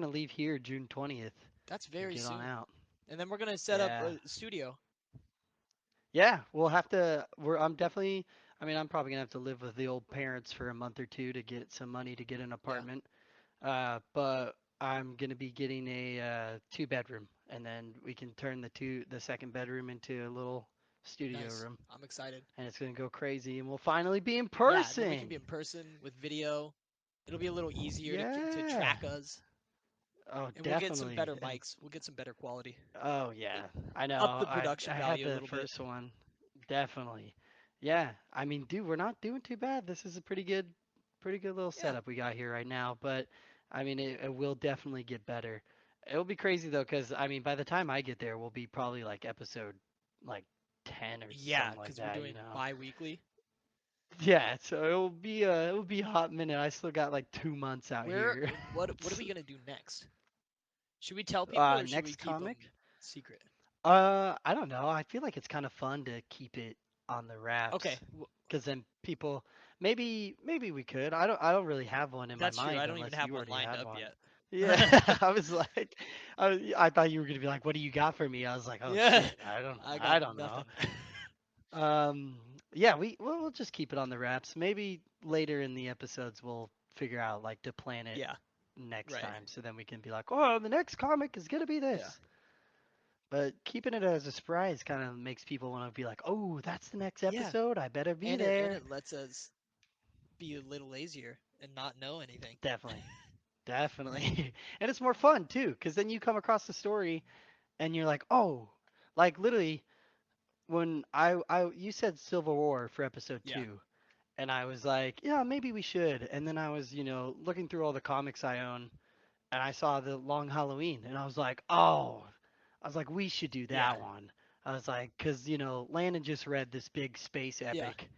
leave here June 20th That's and very get on soon. out. And then we're gonna set up Yeah, a studio. yeah. We'll have to. I'm definitely. I mean, I'm probably gonna have to live with the old parents for a month or two to get some money to get an Yeah. apartment. But I'm gonna be getting a two bedroom, and then we can turn the second bedroom into a little studio Nice. room, I'm excited. and it's gonna go crazy, and we'll finally be in Yeah, and then we can be person. in person with video. It'll be a little easier to Yeah. track us, Oh, and we'll get some definitely. better And mics. We'll get some better quality. oh yeah, I know. Up the I production had value a the little bit. first one. Definitely. Yeah. I mean, dude, we're not doing too bad. This is a pretty good little Yeah. setup we got here right now, but I mean, it will definitely get better. It'll be crazy though, because I mean, by the time I get there, we'll be probably like episode like 10 or Yeah, something like because we're that, you doing know. bi-weekly. Yeah, so it'll be a hot minute. I still got like 2 months out Where here. what are we gonna do next? Should we tell people or should we Next keep comic? them secret? I don't know. I feel like it's kind of fun to keep it on the wraps, Okay, because then people maybe we could. I don't really have one in my that's true. I mind don't even unless have you one already lined have up one. yet. Yeah, I was like, I thought you were gonna be like, what do you got for me? I was like, oh Yeah, shit, I don't I got I don't know. nothing. Um, yeah, we'll just keep it on the wraps. Maybe later in the episodes we'll figure out like to plan it Yeah, next right. time, so then we can be like, oh, the next comic is gonna be Yeah. this. But keeping it as a surprise kind of makes people want to be like, oh, that's the next Yeah. episode. I better be And there. it lets us be a little lazier and not know anything. Definitely, definitely, and it's more fun too, because then you come across the story and you're like, oh, like literally when I you said Civil War for episode Yeah. 2, and I was like, yeah, maybe we should. And then I was, looking through all the comics I own, and I saw the Long Halloween, and I was like, oh, I was like, we should do Yeah. that one. I was like, because Landon just read this big space Yeah. epic,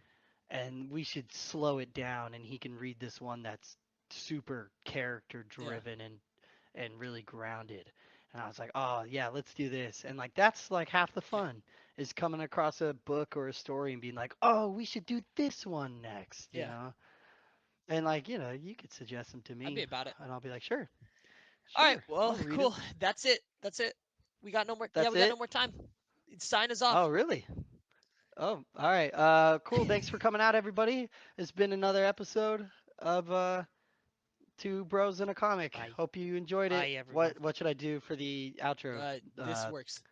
and we should slow it down, and he can read this one that's super character Yeah. driven and really grounded. And I was like, oh yeah, let's do this. And like that's like half the Yeah. fun is coming across a book or a story and being like, oh, we should do this one next, Yeah. And like, you could suggest them to I'd be me, about it. and I'll be like, sure, All right. sure, Well, I'll read them. cool. That's it. That's it. We got no more. Yeah, That's we got no it. more time. Sign us Oh, off. really? Oh, all right. Cool. Thanks for coming out, everybody. It's been another episode of Two Bros in a Comic. Bye. Hope you enjoyed it. Bye, everyone. What should I do for the outro? This works.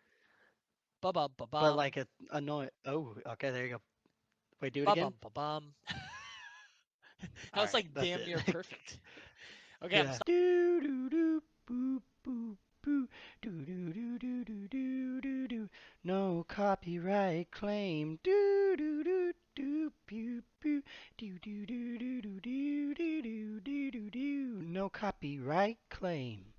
Ba bum ba But bum. like a noise. Oh, okay. There you go. Wait, do it Ba bum again. ba bum. That All was right, like that's damn it. near perfect. Okay, I'm Yeah. Do do do boo boo boo do do do do do do do do. No copyright claim. Do do do do pew pew do do do do do do do do do do. No copyright claim.